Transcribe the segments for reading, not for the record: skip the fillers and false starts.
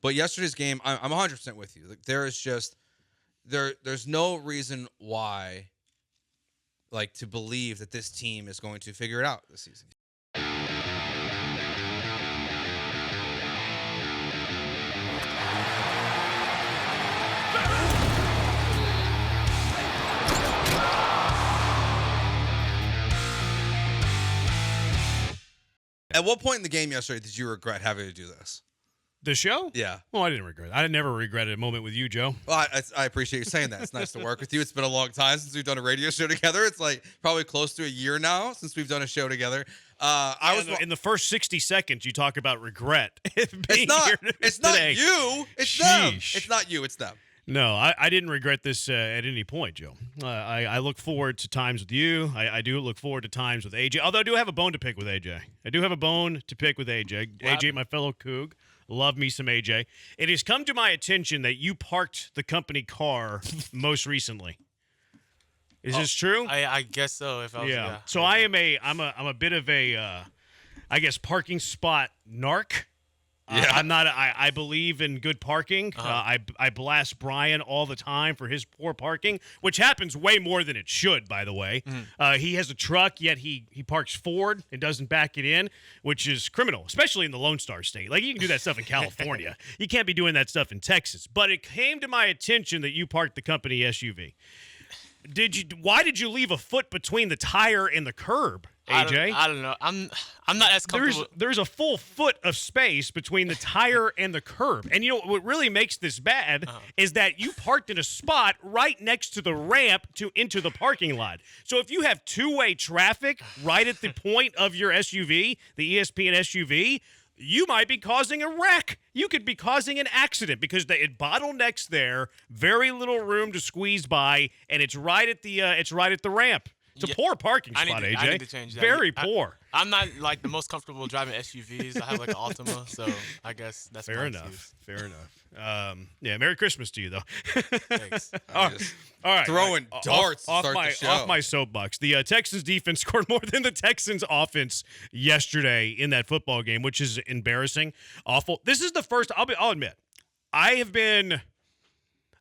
But yesterday's game, I'm 100% with you. Like, there's no reason why, like, to believe that this team is going to figure it out this season. At what point in the game yesterday did you regret having to do this? The show? Yeah. Well, I didn't regret it. I never regretted a moment with you, Joe. Well, I appreciate you saying that. It's nice to work with you. It's been a long time since we've done a radio show together. It's like probably close to a year now since we've done a show together. In the first 60 seconds, you talk about regret. It's not you. It's them. It's not you. It's them. No, I didn't regret this at any point, Joe. I look forward to times with you. I do look forward to times with AJ, although I do have a bone to pick with AJ. AJ, my fellow Coug. Love me some AJ. It has come to my attention that you parked the company car most recently. Is this true? I guess so. Yeah. So I'm a bit of a, I guess, parking spot narc. Yeah. I believe in good parking. I blast Brian all the time for his poor parking, which happens way more than it should, by the way. He has a truck, yet he parks forward and doesn't back it in, which is criminal, especially in the Lone Star State. Like, you can do that stuff in California. You can't be doing that stuff in Texas. But it came to my attention that you parked the company SUV. Why did you leave a foot between the tire and the curb, AJ? I don't know. I'm not as comfortable. There's a full foot of space between the tire and the curb. And you know what really makes this bad is that you parked in a spot right next to the ramp into the parking lot. So if you have two-way traffic right at the point of your SUV, the ESPN SUV, you might be causing a wreck. You could be causing an accident because it bottlenecks there, very little room to squeeze by, and it's right at the ramp. It's a poor parking spot, AJ. I need to change that. Very poor. I'm not like the most comfortable driving SUVs. I have like an Altima, so I guess that's fair my enough. excuse. Fair enough. Yeah, Merry Christmas to you, though. Thanks. All right. Throwing darts off the show. my soapbox. The Texans defense scored more than the Texans offense yesterday in that football game, which is embarrassing, awful. This is the first. I'll admit,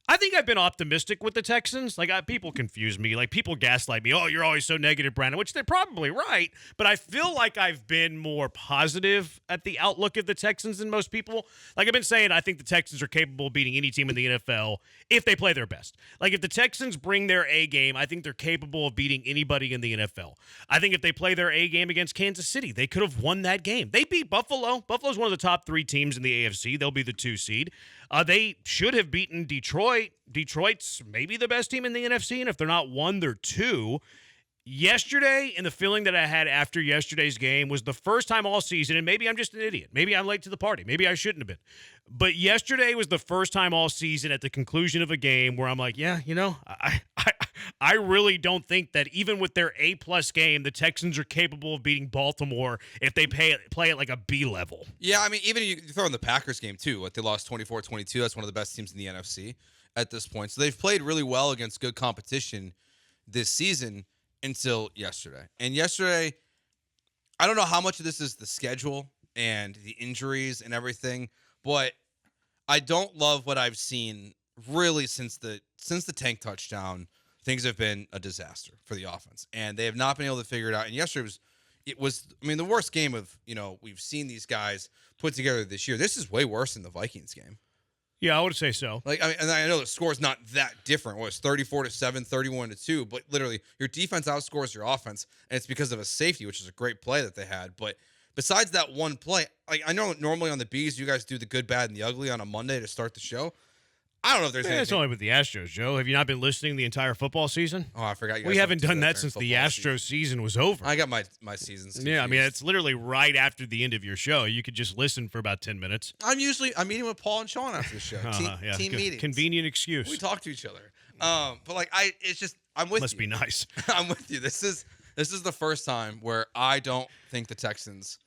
I think I've been optimistic with the Texans. Like, people confuse me. Like, people gaslight me. Oh, you're always so negative, Brandon, which they're probably right. But I feel like I've been more positive at the outlook of the Texans than most people. Like, I've been saying, I think the Texans are capable of beating any team in the NFL if they play their best. Like, if the Texans bring their A game, I think they're capable of beating anybody in the NFL. I think if they play their A game against Kansas City, they could have won that game. They beat Buffalo. Buffalo's one of the top 3 teams in the AFC. They'll be the 2 seed. They should have beaten Detroit. Detroit's maybe the best team in the NFC, and if they're not 1, they're 2. Yesterday, and the feeling that I had after yesterday's game was the first time all season, and maybe I'm just an idiot. Maybe I'm late to the party. Maybe I shouldn't have been. But yesterday was the first time all season at the conclusion of a game where I'm like, yeah, I really don't think that even with their A-plus game, the Texans are capable of beating Baltimore if they play it like a B level. Yeah, I mean, even you throw in the Packers game, too. Like, they lost 24-22. That's one of the best teams in the NFC at this point. So they've played really well against good competition this season until yesterday. And yesterday, I don't know how much of this is the schedule and the injuries and everything, but I don't love what I've seen really since the Tank touchdown. Things have been a disaster for the offense, and they have not been able to figure it out. And yesterday was the worst game of, we've seen these guys put together this year. This is way worse than the Vikings game. Yeah, I would say so. Like, and I know the score's not that different. Well, it's 34-7, 31-2, but literally your defense outscores your offense, and it's because of a safety, which is a great play that they had. But besides that one play, like, I know normally on the Bees, you guys do the good, bad, and the ugly on a Monday to start the show. I don't know if there's anything. It's only with the Astros, Joe. Have you not been listening the entire football season? Oh, I forgot you guys. We haven't done that since the Astros season was over. I got my seasons confused. Yeah, I mean, it's literally right after the end of your show. You could just listen for about 10 minutes. I'm meeting with Paul and Sean after the show. Team meetings. Convenient excuse. We talk to each other. But like, I'm with you. Must be nice. I'm with you. This is the first time where I don't think the Texans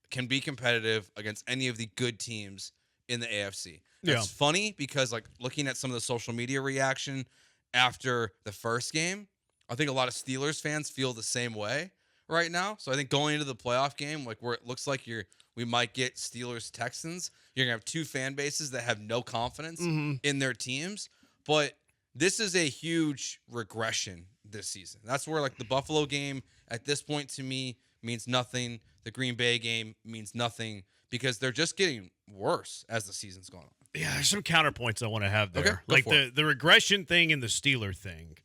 can be competitive against any of the good teams in the AFC. That's funny because, like, looking at some of the social media reaction after the first game, I think a lot of Steelers fans feel the same way right now. So I think going into the playoff game, like, where it looks like We might get Steelers Texans. You're going to have two fan bases that have no confidence in their teams. But this is a huge regression this season. That's where like the Buffalo game at this point to me means nothing. The Green Bay game means nothing because they're just getting worse as the season's going on. Yeah, there's some counterpoints I want to have there. Okay, like the regression thing and the Steeler thing.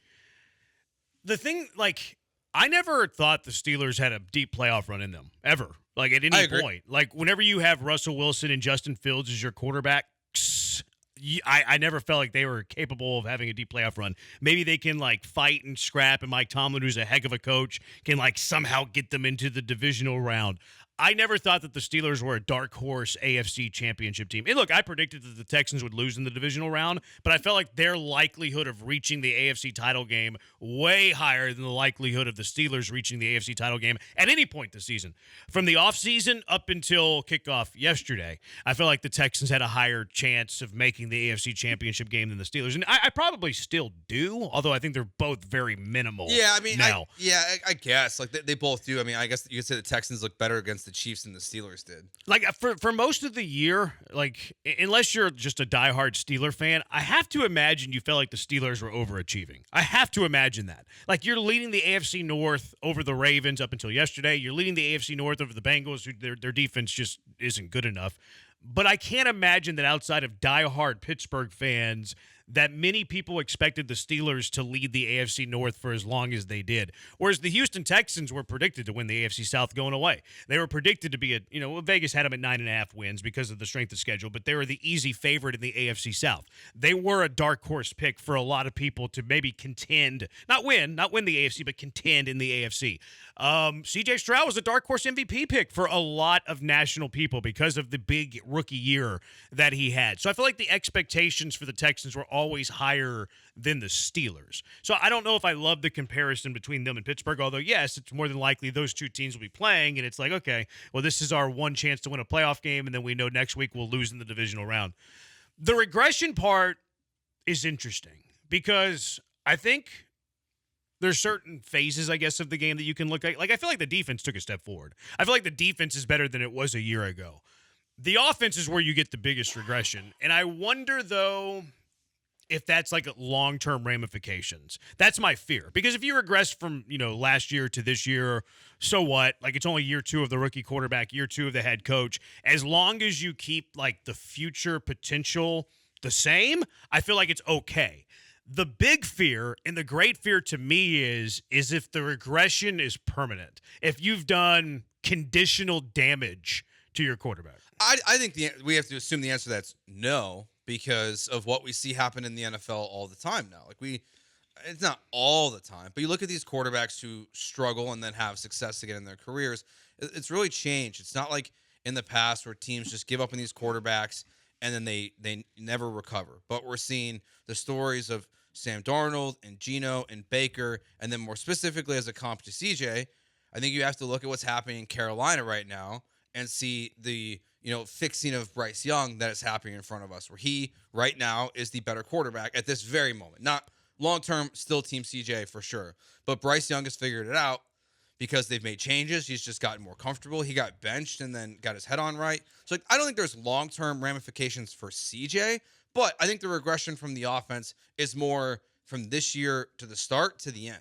The thing, like, I never thought the Steelers had a deep playoff run in them, ever. Like, at any point. Like, whenever you have Russell Wilson and Justin Fields as your quarterback, I never felt like they were capable of having a deep playoff run. Maybe they can, like, fight and scrap, and Mike Tomlin, who's a heck of a coach, can, like, somehow get them into the divisional round. I never thought that the Steelers were a dark horse AFC championship team. And look, I predicted that the Texans would lose in the divisional round, but I felt like their likelihood of reaching the AFC title game way higher than the likelihood of the Steelers reaching the AFC title game at any point this season. From the offseason up until kickoff yesterday, I felt like the Texans had a higher chance of making the AFC championship game than the Steelers. And I probably still do, although I think they're both very minimal. Yeah, I mean, now. I guess. Like, they both do. I mean, I guess you could say the Texans look better against the Chiefs than the Steelers did. Like, for most of the year, like, unless you're just a diehard Steeler fan, I have to imagine you felt like the Steelers were overachieving. I have to imagine that. Like, you're leading the AFC North over the Ravens up until yesterday. You're leading the AFC North over the Bengals, who their defense just isn't good enough. But I can't imagine that outside of diehard Pittsburgh fans that many people expected the Steelers to lead the AFC North for as long as they did. Whereas the Houston Texans were predicted to win the AFC South going away. They were predicted to be Vegas had them at 9.5 wins because of the strength of schedule, but they were the easy favorite in the AFC South. They were a dark horse pick for a lot of people to maybe contend, not win the AFC, but contend in the AFC. CJ Stroud was a dark horse MVP pick for a lot of national people because of the big rookie year that he had. So I feel like the expectations for the Texans were always higher than the Steelers. So I don't know if I love the comparison between them and Pittsburgh, although, yes, it's more than likely those two teams will be playing, and it's like, okay, well, this is our one chance to win a playoff game, and then we know next week we'll lose in the divisional round. The regression part is interesting because I think there's certain phases, I guess, of the game that you can look at. Like, I feel like the defense took a step forward. I feel like the defense is better than it was a year ago. The offense is where you get the biggest regression, and I wonder, though, if that's like long-term ramifications. That's my fear. Because if you regress from, last year to this year, so what? Like, it's only year 2 of the rookie quarterback, year 2 of the head coach. As long as you keep, like, the future potential the same, I feel like it's okay. The big fear and the great fear to me is if the regression is permanent. If you've done conditional damage to your quarterback. I think we have to assume the answer to that's no, because of what we see happen in the NFL all the time now. Like, it's not all the time, but you look at these quarterbacks who struggle and then have success again in their careers. It's really changed. It's not like in the past where teams just give up on these quarterbacks and then they never recover. But we're seeing the stories of Sam Darnold and Geno and Baker, and then more specifically as a comp to CJ, I think you have to look at what's happening in Carolina right now and see the fixing of Bryce Young that is happening in front of us, where he right now is the better quarterback at this very moment. Not long-term, still Team CJ for sure. But Bryce Young has figured it out because they've made changes. He's just gotten more comfortable. He got benched and then got his head on right. So I don't think there's long-term ramifications for CJ, but I think the regression from the offense is more from this year to the start to the end.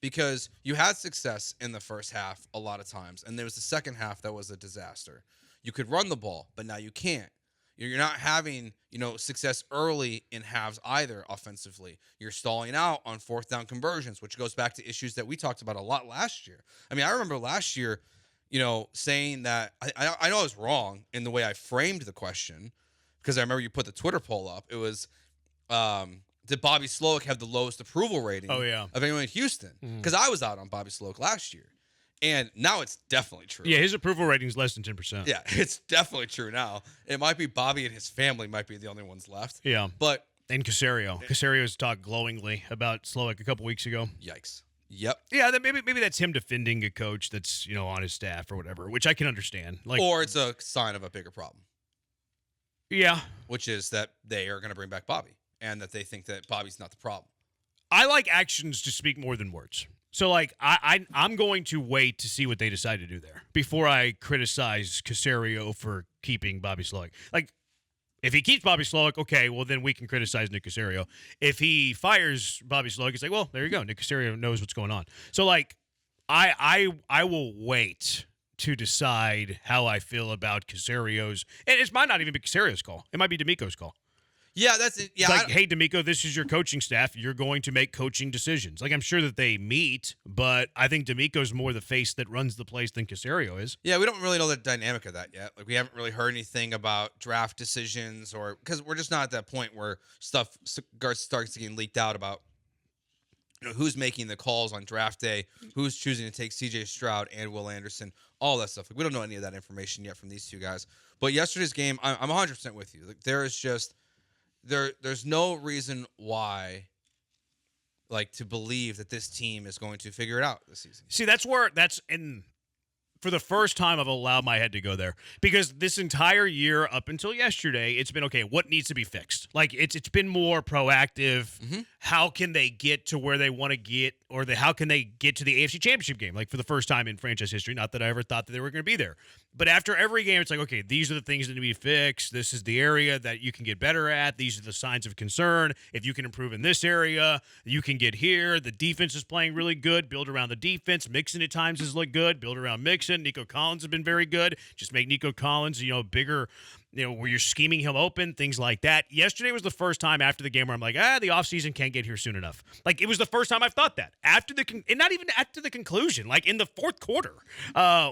Because you had success in the first half a lot of times, and there was the second half that was a disaster. You could run the ball, but now you can't. You're not having, success early in halves either offensively. You're stalling out on fourth down conversions, which goes back to issues that we talked about a lot last year. I mean, I remember last year, saying that I know I was wrong in the way I framed the question, because I remember you put the Twitter poll up. It was, did Bobby Slowick have the lowest approval rating of anyone in Houston? Because I was out on Bobby Slowick last year. And now it's definitely true. Yeah, his approval rating is less than 10%. Yeah, it's definitely true now. It might be Bobby and his family might be the only ones left. Yeah. And Caserio. Yeah. Caserio's talked glowingly about Slowick a couple weeks ago. Yikes. Yep. Yeah, maybe that's him defending a coach that's, on his staff or whatever, which I can understand. Or it's a sign of a bigger problem. Yeah. Which is that they are going to bring back Bobby and that they think that Bobby's not the problem. I like actions to speak more than words. So, like, I'm going to wait to see what they decide to do there before I criticize Caserio for keeping Bobby Slowick. Like, if he keeps Bobby Slowick, okay, well, then we can criticize Nick Caserio. If he fires Bobby Slowick, it's like, well, there you go. Nick Caserio knows what's going on. So, like, I will wait to decide how I feel about Caserio's. And it might not even be Caserio's call. It might be D'Amico's call. Yeah, that's it. Yeah, It's like, hey, D'Amico, this is your coaching staff. You're going to make coaching decisions. Like, I'm sure that they meet, but I think D'Amico's more the face that runs the place than Caserio is. yeah, we don't really know the dynamic of that yet. Like, we haven't really heard anything about draft decisions, or because we're just not at that point where stuff starts getting leaked out about who's making the calls on draft day, who's choosing to take C.J. Stroud and Will Anderson, all that stuff. Like, we don't know any of that information yet from these two guys. But yesterday's game, I'm 100% with you. Like, there is just there's no reason why, like, to believe that this team is going to figure it out this season. See, for the first time, I've allowed my head to go there because this entire year up until yesterday, it's been, okay, what needs to be fixed? Like, it's been more proactive. Mm-hmm. How can they get to where they want to get, or how can they get to the AFC Championship game? Like, for the first time in franchise history, not that I ever thought that they were going to be there. But after every game, it's like, okay, these are the things that need to be fixed. This is the area that you can get better at. These are the signs of concern. If you can improve in this area, you can get here. The defense is playing really good. Build around the defense. Mixon at times has looked good. Build around Mixon. Nico Collins has been very good. Just make Nico Collins, bigger, where you're scheming him open, things like that. Yesterday was the first time after the game where I'm like, the offseason can't get here soon enough. Like, it was the first time I've thought that. And not even after the conclusion, like in the fourth quarter,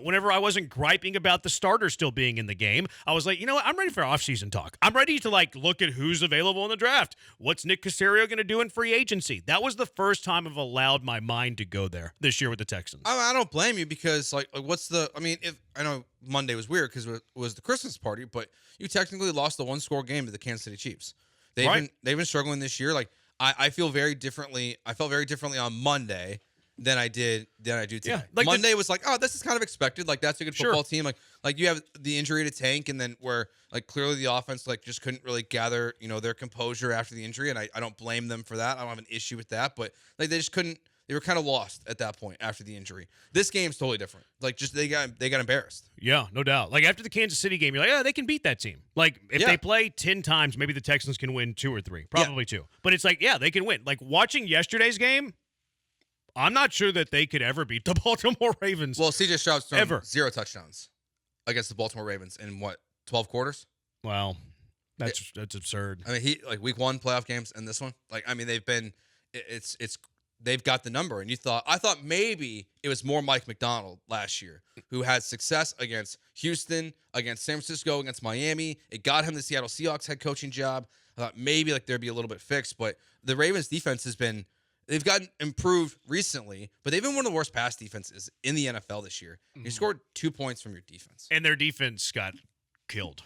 whenever I wasn't griping about the starter still being in the game, I was like, you know what? I'm ready for offseason talk. I'm ready to, like, look at who's available in the draft. What's Nick Caserio going to do in free agency? That was the first time I've allowed my mind to go there this year with the Texans. I don't blame you because, like what's the? I mean, if I know Monday was weird because it was the Christmas party, but you technically lost the one-score game to the Kansas City Chiefs. They've been struggling this year. Like, I feel very differently. I felt very differently on Monday than I do today. Yeah, like Monday was like, oh, this is kind of expected. Like, that's a good football team. Like you have the injury to Tank, and then where, like, clearly the offense, like, just couldn't really gather, their composure after the injury, and I don't blame them for that. I don't have an issue with that, but, like, they just couldn't. They were kind of lost at that point after the injury. This game's totally different. Like, just they got embarrassed. Yeah, no doubt. Like, after the Kansas City game, you're like, they can beat that team. Like, if they play 10 times, maybe the Texans can win 2 or 3. Probably 2. But it's like, they can win. Like, watching yesterday's game, I'm not sure that they could ever beat the Baltimore Ravens. Well, C.J. Stroud's thrown ever 0 touchdowns against the Baltimore Ravens in, 12 quarters? Wow. That's absurd. I mean, week 1 playoff games and this one. Like, I mean, they've got the number, and I thought maybe it was more Mike McDonald last year, who had success against Houston, against San Francisco, against Miami. It got him the Seattle Seahawks head coaching job. I thought maybe, like, there'd be a little bit fixed, but the Ravens defense they've gotten improved recently, but they've been one of the worst pass defenses in the NFL this year. You scored 2 points from your defense. And their defense got killed.